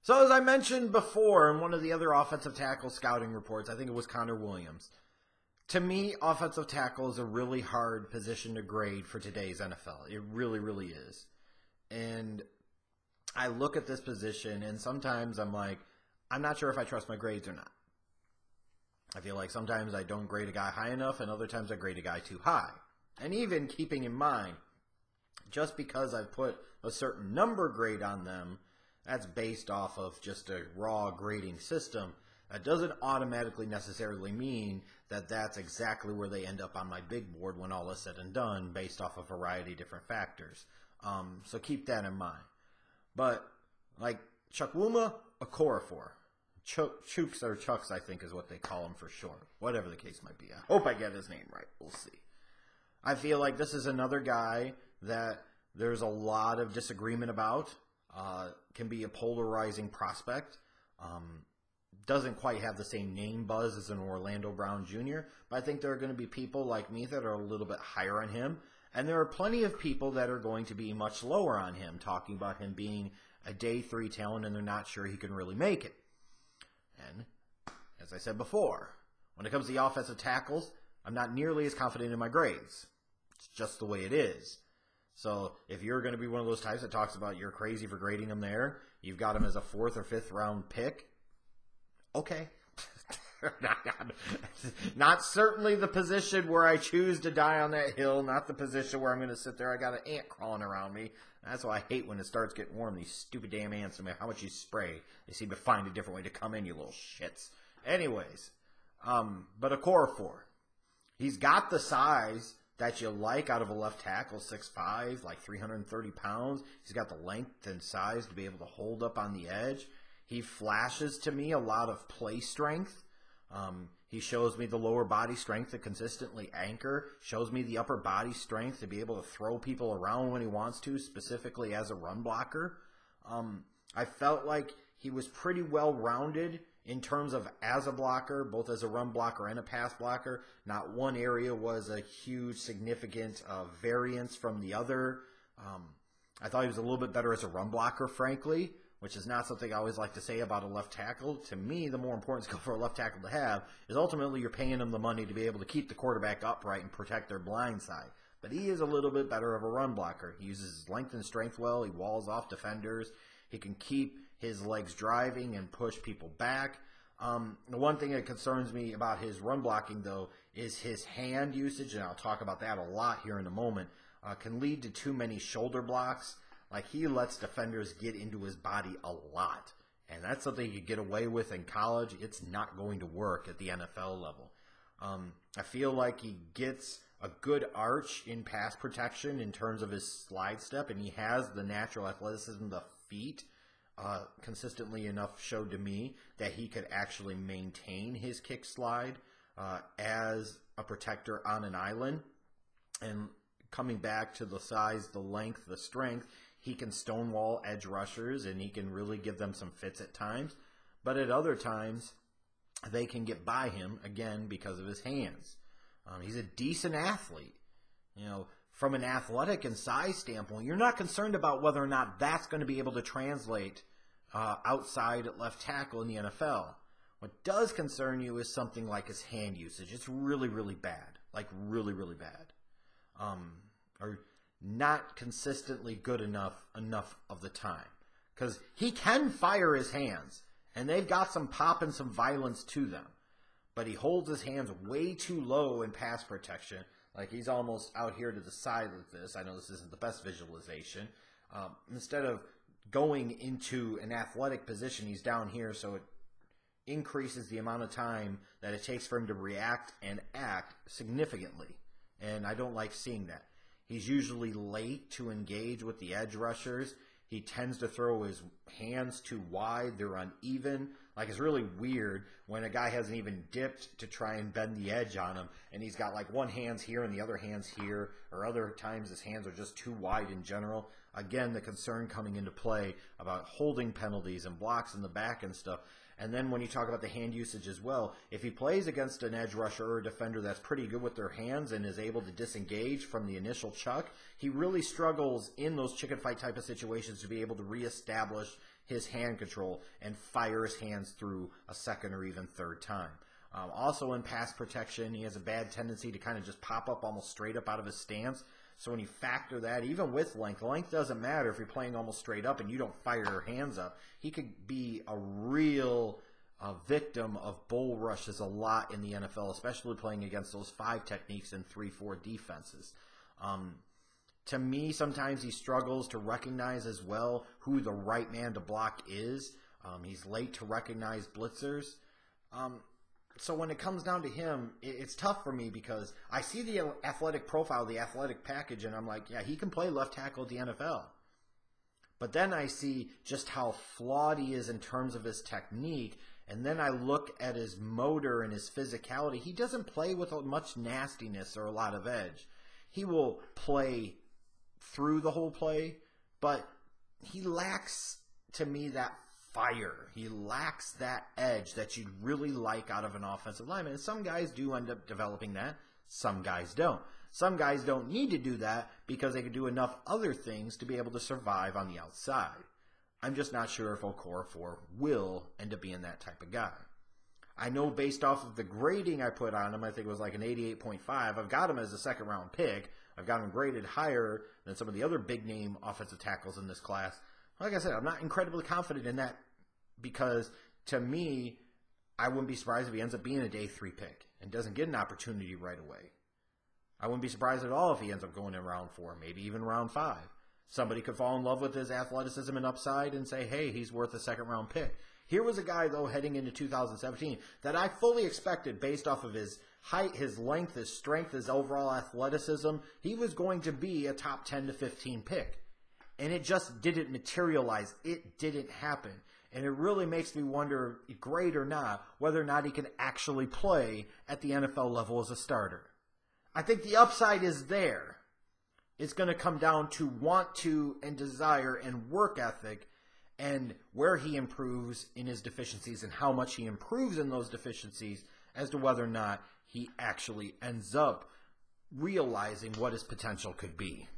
So as I mentioned before in one of the other offensive tackle scouting reports, I think it was Connor Williams. To me, offensive tackle is a really hard position to grade for today's NFL. It really, really is. And I look at this position, and sometimes I'm like, I'm not sure if I trust my grades or not. I feel like sometimes I don't grade a guy high enough, and other times I grade a guy too high. And even keeping in mind, just because I've put a certain number grade on them, that's based off of just a raw grading system. That doesn't automatically necessarily mean that that's exactly where they end up on my big board when all is said and done, based off a variety of different factors. So keep that in mind. But like Chukwuma, Okorafor, Chooks or Chucks, I think is what they call him for short. Whatever the case might be. I hope I get his name right. We'll see. I feel like this is another guy that there's a lot of disagreement about. Can be a polarizing prospect. Doesn't quite have the same name buzz as an Orlando Brown Jr., but I think there are going to be people like me that are a little bit higher on him, and there are plenty of people that are going to be much lower on him, talking about him being a day 3 talent and they're not sure he can really make it. And as I said before, when it comes to the offensive tackles, I'm not nearly as confident in my grades. It's just the way it is. So if you're going to be one of those types that talks about you're crazy for grading him there, you've got him as a 4th or 5th round pick, okay. Not certainly the position where I choose to die on that hill, not the position where I'm going to sit there, I got an ant crawling around me. That's why I hate when it starts getting warm, these stupid damn ants, no matter how much you spray, they seem to find a different way to come in, you little shits. Anyways, but Okorafor, he's got the size that you like out of a left tackle, 6'5", like 330 pounds. He's got the length and size to be able to hold up on the edge. He flashes to me a lot of play strength. He shows me the lower body strength to consistently anchor, shows me the upper body strength to be able to throw people around when he wants to, specifically as a run blocker. I felt like he was pretty well-rounded in terms of as a blocker, both as a run blocker and a pass blocker. Not one area was a huge, significant variance from the other. I thought he was a little bit better as a run blocker, frankly, which is not something I always like to say about a left tackle. To me, the more important skill for a left tackle to have is ultimately you're paying them the money to be able to keep the quarterback upright and protect their blind side. But he is a little bit better of a run blocker. He uses his length and strength well. He walls off defenders. He can keep his legs driving and push people back. The one thing that concerns me about his run blocking, though, is his hand usage, and I'll talk about that a lot here in a moment, can lead to too many shoulder blocks. Like, he lets defenders get into his body a lot. And that's something you get away with in college. It's not going to work at the NFL level. I feel like he gets a good arch in pass protection in terms of his slide step, and he has the natural athleticism, the feet, consistently enough showed to me that he could actually maintain his kick slide as a protector on an island. And coming back to the size, the length, the strength, he can stonewall edge rushers, and he can really give them some fits at times. But at other times, they can get by him, again, because of his hands. He's a decent athlete. You know, from an athletic and size standpoint, you're not concerned about whether or not that's going to be able to translate outside at left tackle in the NFL. What does concern you is something like his hand usage. It's really, really bad. Like, really, really bad. Or not consistently good enough of the time. Because he can fire his hands, and they've got some pop and some violence to them. But he holds his hands way too low in pass protection. Like, he's almost out here to the side of this. I know this isn't the best visualization. Instead of going into an athletic position, he's down here, so it increases the amount of time that it takes for him to react and act significantly. And I don't like seeing that. He's usually late to engage with the edge rushers. He tends to throw his hands too wide. They're uneven. Like, it's really weird when a guy hasn't even dipped to try and bend the edge on him, and he's got like one hand's here and the other hand's here, or other times his hands are just too wide in general. Again, the concern coming into play about holding penalties and blocks in the back and stuff. And then when you talk about the hand usage as well, if he plays against an edge rusher or a defender that's pretty good with their hands and is able to disengage from the initial chuck, he really struggles in those chicken fight type of situations to be able to reestablish his hand control and fire his hands through a second or even third time. Also in pass protection, he has a bad tendency to kind of just pop up almost straight up out of his stance. So when you factor that, even with length doesn't matter if you're playing almost straight up and you don't fire your hands up. He could be a real victim of bull rushes a lot in the NFL, especially playing against those 5 techniques and 3-4 defenses. To me, sometimes he struggles to recognize as well who the right man to block is. He's late to recognize blitzers. So when it comes down to him, it's tough for me because I see the athletic profile, the athletic package, and I'm like, yeah, he can play left tackle at the NFL. But then I see just how flawed he is in terms of his technique, and then I look at his motor and his physicality. He doesn't play with much nastiness or a lot of edge. He will play through the whole play, but he lacks, to me, that fire. He lacks that edge that you'd really like out of an offensive lineman. And some guys do end up developing that. Some guys don't. Some guys don't need to do that because they can do enough other things to be able to survive on the outside. I'm just not sure if Okorafor will end up being that type of guy. I know based off of the grading I put on him, I think it was like an 88.5. I've got him as a second-round pick. I've got him graded higher than some of the other big-name offensive tackles in this class. Like I said, I'm not incredibly confident in that because, to me, I wouldn't be surprised if he ends up being a day 3 pick and doesn't get an opportunity right away. I wouldn't be surprised at all if he ends up going in round 4, maybe even round 5. Somebody could fall in love with his athleticism and upside and say, hey, he's worth a second-round pick. Here was a guy, though, heading into 2017 that I fully expected based off of his height, his length, his strength, his overall athleticism. He was going to be a top 10 to 15 pick. And it just didn't materialize. It didn't happen. And it really makes me wonder, great or not, whether or not he can actually play at the NFL level as a starter. I think the upside is there. It's going to come down to want to and desire and work ethic and where he improves in his deficiencies and how much he improves in those deficiencies as to whether or not he actually ends up realizing what his potential could be.